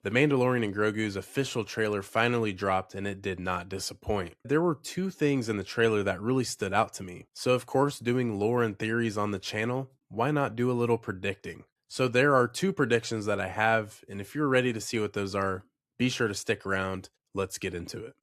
The Mandalorian and Grogu's official trailer finally dropped and it did not disappoint. There were two things in the trailer that really stood out to me. So, of course, doing lore and theories on the channel, why not do a little predicting? So, there are two predictions that I have, and if you're ready to see what those are, be sure to stick around. Let's get into it.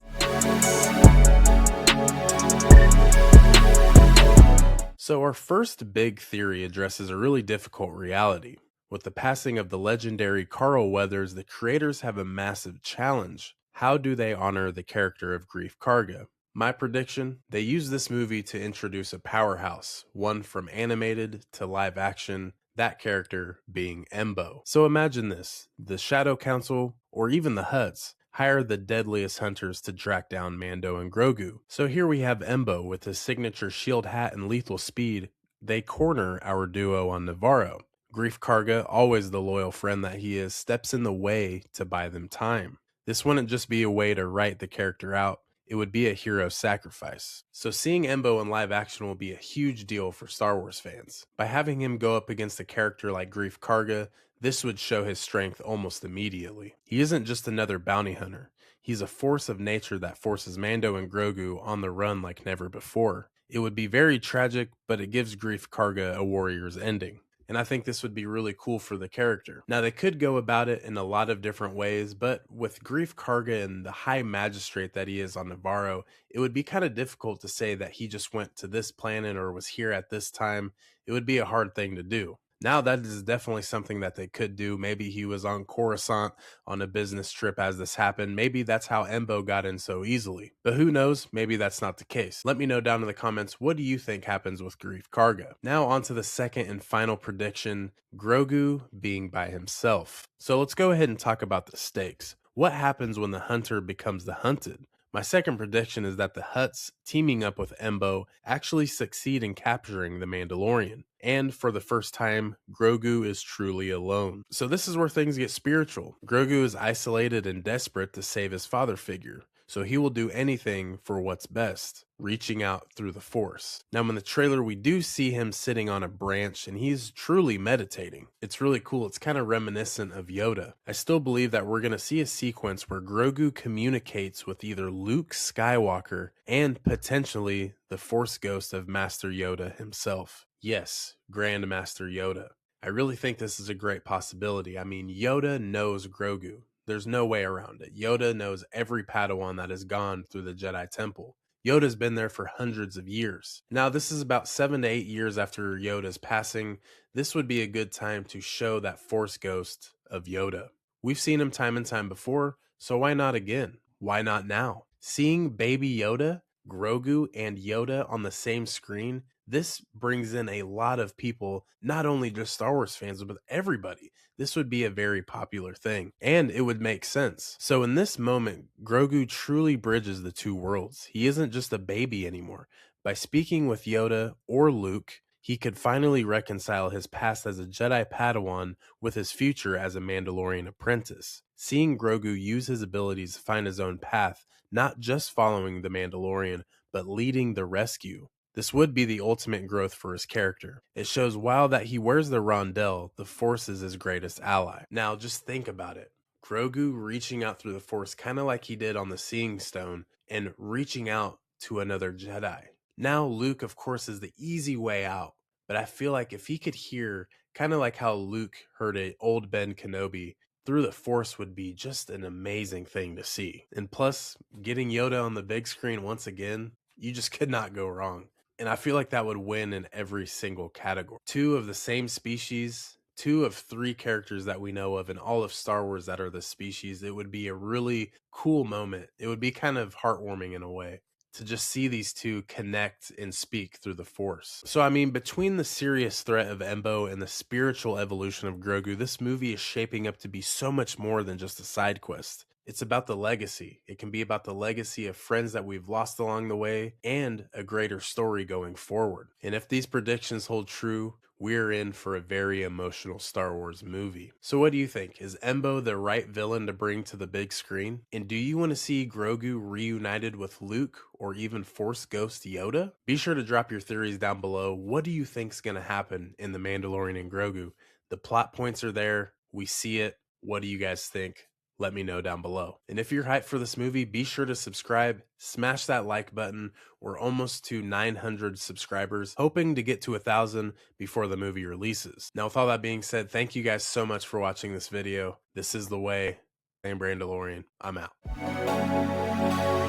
So, our first big theory addresses a really difficult reality. With the passing of the legendary Carl Weathers, the creators have a massive challenge. How do they honor the character of Grief Karga? My prediction, they use this movie to introduce a powerhouse, one from animated to live action, that character being Embo. So imagine this, the Shadow Council, or even the Hutts, hire the deadliest hunters to track down Mando and Grogu. So here we have Embo with his signature shield hat and lethal speed. They corner our duo on Navarro. Grief Karga, always the loyal friend that he is, steps in the way to buy them time. This wouldn't just be a way to write the character out, it would be a hero sacrifice. So seeing Embo in live action will be a huge deal for Star Wars fans. By having him go up against a character like Grief Karga, this would show his strength almost immediately. He isn't just another bounty hunter. He's a force of nature that forces Mando and Grogu on the run like never before. It would be very tragic, but it gives Grief Karga a warrior's ending. And I think this would be really cool for the character. Now, they could go about it in a lot of different ways, but with Grief Karga and the high magistrate that he is on Navarro, it would be kind of difficult to say that he just went to this planet or was here at this time. It would be a hard thing to do. Now, that is definitely something that they could do. Maybe he was on Coruscant on a business trip as this happened. Maybe that's how Embo got in so easily. But who knows? Maybe that's not the case. Let me know down in the comments, what do you think happens with Grief Karga? Now on to the second and final prediction, Grogu being by himself. So let's go ahead and talk about the stakes. What happens when the hunter becomes the hunted? My second prediction is that the Hutts, teaming up with Embo, actually succeed in capturing the Mandalorian. And for the first time, Grogu is truly alone. So this is where things get spiritual. Grogu is isolated and desperate to save his father figure. So he will do anything for what's best, reaching out through the Force. Now in the trailer, we do see him sitting on a branch and he's truly meditating. It's really cool. It's kind of reminiscent of Yoda. I still believe that we're going to see a sequence where Grogu communicates with either Luke Skywalker and potentially the Force ghost of Master Yoda himself. Yes, Grand Master Yoda. I really think this is a great possibility. I mean, Yoda knows Grogu. There's no way around it. Yoda knows every Padawan that has gone through the Jedi Temple. Yoda's been there for hundreds of years. Now, this is about 7 to 8 years after Yoda's passing. This would be a good time to show that Force ghost of Yoda. We've seen him time and time before, so why not again? Why not now? Seeing Baby Yoda, Grogu, and Yoda on the same screen, this brings in a lot of people, not only just Star Wars fans, but everybody. This would be a very popular thing, and it would make sense. So in this moment, Grogu truly bridges the two worlds. He isn't just a baby anymore. By speaking with Yoda or Luke, he could finally reconcile his past as a Jedi Padawan with his future as a Mandalorian apprentice. Seeing Grogu use his abilities to find his own path, not just following the Mandalorian, but leading the rescue. This would be the ultimate growth for his character. It shows while that he wears the rondelle, the Force is his greatest ally. Now just think about it. Grogu reaching out through the Force kind of like he did on the Seeing Stone and reaching out to another Jedi. Now Luke, of course, is the easy way out, but I feel like if he could hear, kind of like how Luke heard a old Ben Kenobi, through the Force would be just an amazing thing to see. And plus, getting Yoda on the big screen once again, you just could not go wrong. And I feel like that would win in every single category. Two of the same species, two of three characters that we know of in all of Star Wars that are the species. It would be a really cool moment. It would be kind of heartwarming in a way to just see these two connect and speak through the Force. So, I mean, between the serious threat of Embo and the spiritual evolution of Grogu, this movie is shaping up to be so much more than just a side quest. It's about the legacy. It can be about the legacy of friends that we've lost along the way and a greater story going forward. And if these predictions hold true, we're in for a very emotional Star Wars movie. So what do you think? Is Embo the right villain to bring to the big screen? And do you want to see Grogu reunited with Luke or even Force Ghost Yoda? Be sure to drop your theories down below. What do you think is going to happen in The Mandalorian and Grogu? The plot points are there. We see it. What do you guys think? let me know down below. And if you're hyped for this movie, be sure to subscribe, smash that like button. We're almost to 900 subscribers, hoping to get to 1,000 before the movie releases. Now, with all that being said, thank you guys so much for watching this video. This is The Way. I'm Mandalorian. I'm out.